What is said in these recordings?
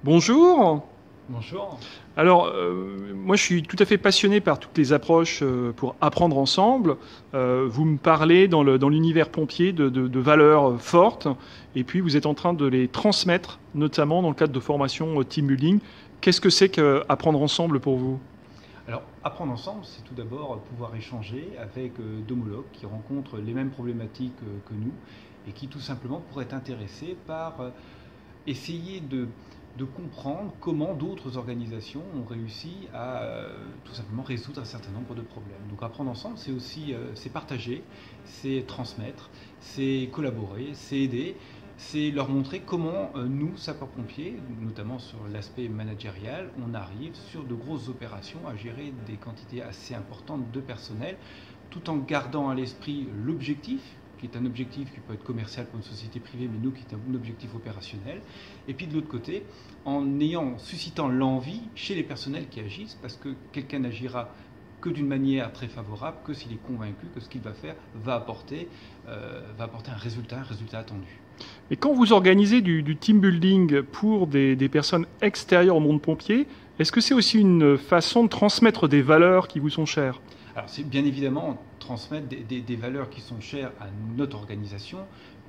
Bonjour. Bonjour. Alors, moi, je suis tout à fait passionné par toutes les approches pour apprendre ensemble. Vous me parlez dans l'univers pompier de valeurs fortes, et puis vous êtes en train de les transmettre, notamment dans le cadre de formation team building. Qu'est-ce que c'est qu'apprendre ensemble pour vous? Alors, apprendre ensemble, c'est tout d'abord pouvoir échanger avec d'homologues qui rencontrent les mêmes problématiques que nous et qui tout simplement pourraient être intéressés par essayer de comprendre comment d'autres organisations ont réussi à tout simplement résoudre un certain nombre de problèmes. Donc apprendre ensemble, c'est aussi c'est partager, c'est transmettre, c'est collaborer, c'est aider, c'est leur montrer comment nous, sapeurs-pompiers, notamment sur l'aspect managérial, on arrive sur de grosses opérations à gérer des quantités assez importantes de personnel, tout en gardant à l'esprit l'objectif, qui est un objectif qui peut être commercial pour une société privée, mais nous qui est un objectif opérationnel. Et puis de l'autre côté, en suscitant l'envie chez les personnels qui agissent, parce que quelqu'un n'agira que d'une manière très favorable, que s'il est convaincu que ce qu'il va faire va apporter un résultat attendu. Et quand vous organisez du team building pour des personnes extérieures au monde pompier, est-ce que c'est aussi une façon de transmettre des valeurs qui vous sont chères? Alors c'est bien évidemment transmettre des valeurs qui sont chères à notre organisation.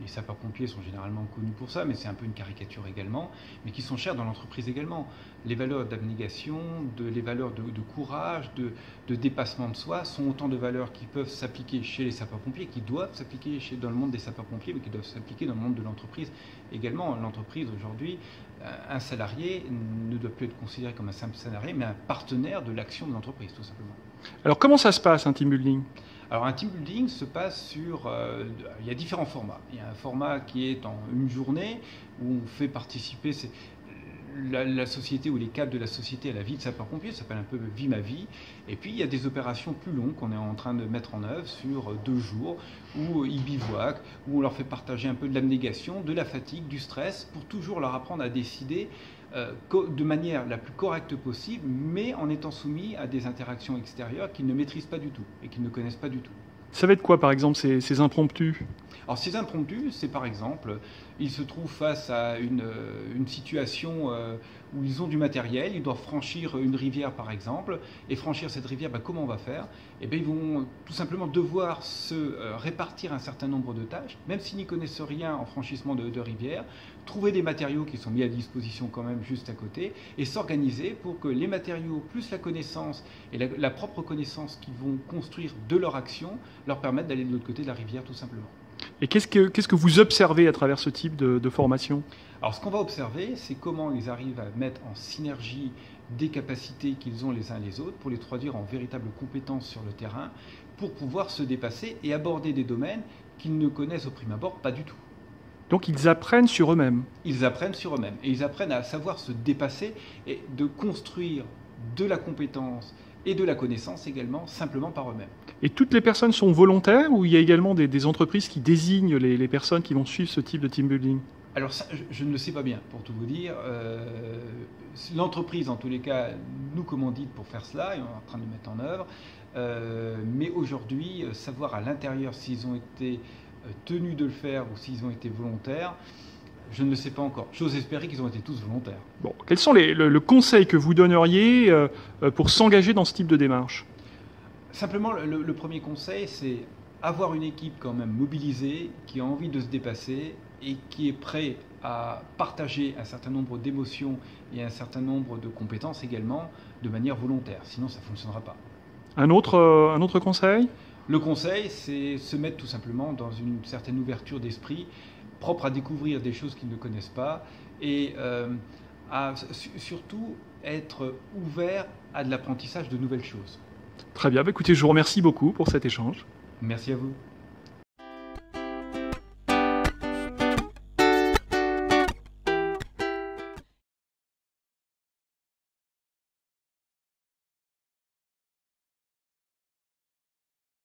Les sapeurs-pompiers sont généralement connus pour ça, mais c'est un peu une caricature également, mais qui sont chères dans l'entreprise également. Les valeurs d'abnégation, les valeurs de courage, de dépassement de soi sont autant de valeurs qui peuvent s'appliquer chez les sapeurs-pompiers, qui doivent s'appliquer dans le monde des sapeurs-pompiers, mais qui doivent s'appliquer dans le monde de l'entreprise également. L'entreprise aujourd'hui, un salarié ne doit plus être considéré comme un simple salarié, mais un partenaire de l'action de l'entreprise, tout simplement. Alors, comment ça se passe, un team building? Alors un team building se passe il y a différents formats. Il y a un format qui est en une journée où on fait participer la société ou les cadres de la société à la vie de sapeur-pompier, ça s'appelle un peu Vie ma vie. Et puis il y a des opérations plus longues qu'on est en train de mettre en œuvre sur 2 jours où ils bivouaquent, où on leur fait partager un peu de l'abnégation, de la fatigue, du stress, pour toujours leur apprendre à décider de manière la plus correcte possible, mais en étant soumis à des interactions extérieures qu'ils ne maîtrisent pas du tout et qu'ils ne connaissent pas du tout. Ça va être quoi, par exemple, ces impromptus? Alors ces impromptus, c'est par exemple, ils se trouvent face à une situation où ils ont du matériel, ils doivent franchir une rivière par exemple, et franchir cette rivière, comment on va faire? Eh bien ils vont tout simplement devoir se répartir un certain nombre de tâches, même s'ils n'y connaissent rien en franchissement de rivière, trouver des matériaux qui sont mis à disposition quand même juste à côté, et s'organiser pour que les matériaux plus la connaissance et la propre connaissance qu'ils vont construire de leur action leur permettent d'aller de l'autre côté de la rivière tout simplement. Et qu'est-ce que vous observez à travers ce type de formation? Alors ce qu'on va observer, c'est comment ils arrivent à mettre en synergie des capacités qu'ils ont les uns les autres pour les traduire en véritables compétences sur le terrain pour pouvoir se dépasser et aborder des domaines qu'ils ne connaissent au prime abord pas du tout. Donc ils apprennent sur eux-mêmes. Ils apprennent sur eux-mêmes et ils apprennent à savoir se dépasser et de construire de la compétence et de la connaissance également simplement par eux-mêmes. Et toutes les personnes sont volontaires ou il y a également des entreprises qui désignent les personnes qui vont suivre ce type de team building? Alors ça, je ne le sais pas bien, pour tout vous dire. L'entreprise, en tous les cas, nous commandite pour faire cela, et on est en train de le mettre en œuvre. Mais aujourd'hui, savoir à l'intérieur s'ils ont été tenus de le faire ou s'ils ont été volontaires, je ne le sais pas encore. J'ose espérer qu'ils ont été tous volontaires. Bon, quels sont le conseil que vous donneriez pour s'engager dans ce type de démarche? Simplement, le premier conseil, c'est avoir une équipe quand même mobilisée, qui a envie de se dépasser et qui est prêt à partager un certain nombre d'émotions et un certain nombre de compétences également de manière volontaire. Sinon, ça ne fonctionnera pas. Un autre conseil? Le conseil, c'est se mettre tout simplement dans une certaine ouverture d'esprit, propre à découvrir des choses qu'ils ne connaissent pas et surtout être ouvert à de l'apprentissage de nouvelles choses. Très bien, écoutez, je vous remercie beaucoup pour cet échange. Merci à vous.